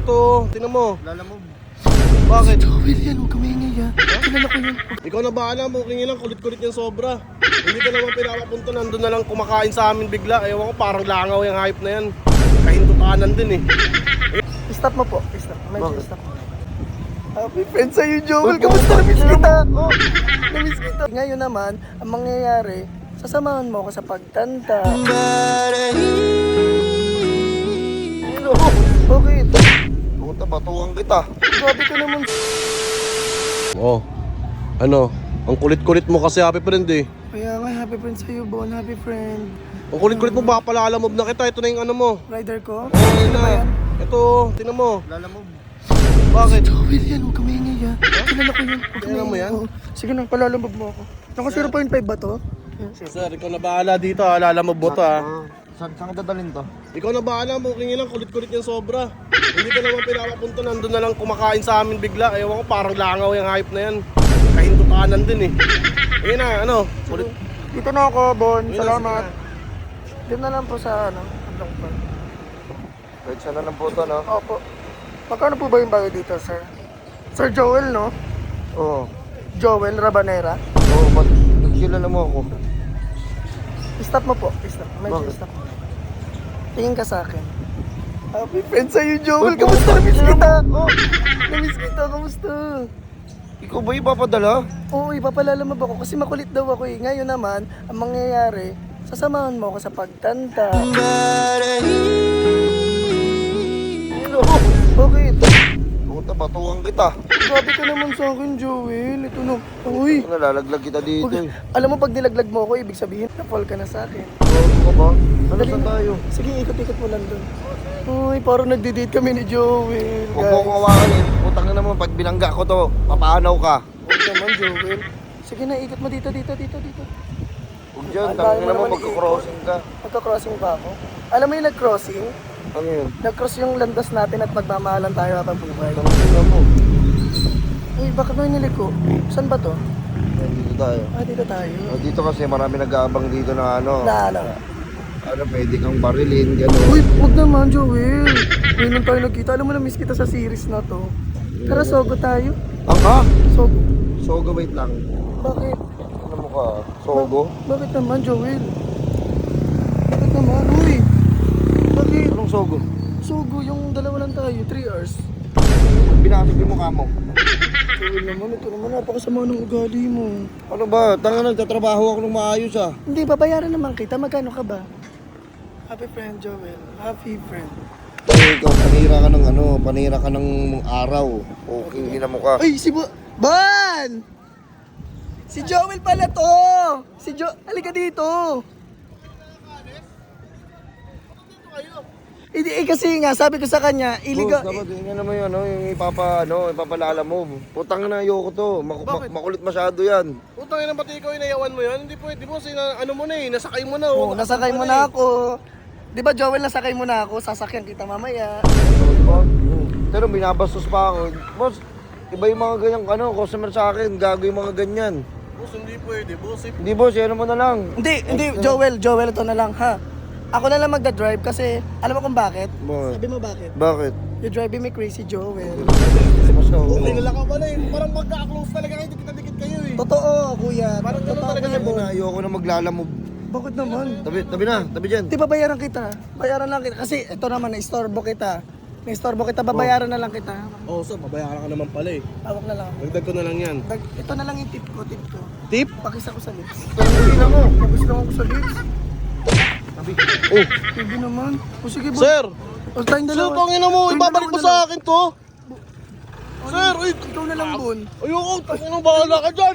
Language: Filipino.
Ito, tinan mo. Lalamove. Bakit? Joel yan, huwag kumaingay ha. Kilala ko yun. Ikaw na bahala mo, kingin lang, kulit-kulit yung sobra. Hindi ka naman pinapapunta, nandun na lang kumakain sa amin bigla. Ewan ko, parang langaw yung hype na yan. Kahinto-kanan din eh. Stop mo po. Stop. Medyo stop mo. Happy friend sa'yo, Joel. Kamusta? Namiss kita. Oh, namiss kita. Ngayon naman, ang mangyayari, sasamahan mo ako sa pagtanda. Hello. Bakit? Puta, batukan kita. Grabe ka naman. Oh, ano? Ang kulit-kulit mo kasi happy friend eh. Kaya nga, happy friend sa'yo, Bon. Happy friend. Ang kulit-kulit mo, baka pala alam na kita. Ito na yung ano mo. Rider ko? Ayun na. Ito, tinan mo. Lalamove. Bakit? Joel yan, huwag kumaingay ha. Kilala ko yun. Huwag Kilala mo yan? Oo. Sige na, palalamog mo ako. Naka 0.5 ba to? Sir, ikaw na bahala dito ha. Lalamove mo to ha. Saan ka dadalhin to? Ikaw na bahala mo, kingin lang, kulit-kulit yung sobra. Hindi ka naman pinapapunta, nandun na lang kumakain sa amin bigla. Ewan ko, parang langaw yung hype na yan. Kahinto-kanan din eh. Ayun na, ano? Kulit. Dito na ako, Bon. Ayun na, Salamat. sige Dito na lang po sa ano. Andong pa. Kahit sana lang po to, no? Opo. Magkano po ba yung bago dito, sir? Sir Joel, no? Oo. Joel Rabanera. Oo, ba't nagkilala mo ako? Stop mo po. Stop. Medyo Bakit? stop. Tingin ka sa akin. Happy friend sa'yo, Joel. Kamusta? Namiss kita. Oh, namiss kita. Kamusta? Ikaw ba ipapadala? Oo, ipapalalamab ako kasi makulit daw ako eh. Ngayon naman, ang mangyayari, sasamahan mo ako sa pagtanda. Hello. Bakit? Puta, batukan kita. Grabe ka naman sa akin, Joel. Ito na. Uy. Nalalaglag kita dito eh. Alam mo, pag nilaglag mo ako, ibig sabihin, na-fall ka na sa akin. Ano ka ba? Ano Dali saan na. tayo? Sige, ikot-ikot mo lang doon. Uy, parang nagdi-date kami ni Joel, Huwag mo guys. kong hawakan eh. Putang na naman, pag binangga ko to, papaanaw ka. Huwag naman, Joel. Sige na, ikot mo dito. Huwag dyan, Ang dami tangin mo na mo, naman magkakrossing ka. Magka-crossing pa ako. Alam mo yung nag-crossing? Ano yun? Nag-cross yung landas natin at magmamahalan tayo habang buhay. Tangin na mo. Uy, bakit mo iniliko? Saan ba to? Dito tayo. Dito tayo. Dito kasi marami nag-aabang dito na ano. Ano, pwede kang barilin, gano'n. Uy, huwag naman, Joel. Ngayon lang tayo nagkita. Alam mo na, miss kita sa series na to. Tara, sogo tayo. Ang ha? Sogo. Sogo, wait lang. Bakit? Ano mo ka? Sogo? Bakit naman, Joel? Bakit naman? Uy! Bakit? Anong sogo? Sogo, yung dalawa lang tayo, 3 hours. Binasag yung mukha mo. Joel naman, ito naman, napakasama ng ugali mo. Ano ba? Tanga, nagtatrabaho ako ng maayos ah. Hindi, babayaran naman kita. Magkano ka ba? Happy friend, Joel. Happy friend. Ikaw, panira ka ng ano, panira ka ng araw. Okay, hindi na mukha. Ay, si Ban! Si Joel pala to! Halika dito! Hindi, kasi nga, sabi ko sa kanya, iligaw... Dapat yun naman yun, yung ipapalala mo. Putang na, ayoko to. Makulit masyado yan. Utang ina, pati ikaw inayawan mo yan? Hindi pwede mo, ano mo na eh, nasakay mo na oh. nasakay mo na ako. Di ba, Joel, nasakay mo na ako? Sasakyan kita mamaya. Pero binabastos pa ako. Boss, iba yung mga ganyang customer sa akin. Gago yung mga ganyan. Boss, hindi pwede, boss. Hindi boss, ano mo na lang. Hindi, Joel, ito na lang, ha? Ako na lang magda-drive kasi, alam mo kung bakit? Bakit? Sabi mo bakit? Bakit? You're driving me crazy, Joel. Mas ako. Kilala ka pala eh, parang magka-close talaga kayo, dikit-dikit kayo eh. Totoo, kuya. Parang ganun Totoo, talaga kuya, yan, Bon. Ayoko na maglalamove. Bakit naman? Tabi dyan. Di ba bayaran kita? Bayaran lang kita. Kasi ito naman, naistorbo kita. Babayaran na lang kita. Oo, so babayaran ka naman pala eh. Hawak na lang. Dagdag ko na lang yan. Ito na lang yung tip ko. Tip? Pakisa ko sa lips. Hindi na mo. Pakisa lang ako sa lips. Oh, Hindi naman. O sige, Bon. sir! O tayong Sir, dalawa. tangin na mo, Tayong ibabalik mo dalawa na sa akin to. lang. Sir, uy! Ikaw na lang, Bon. Ayoko, tangin na bahala ka dyan!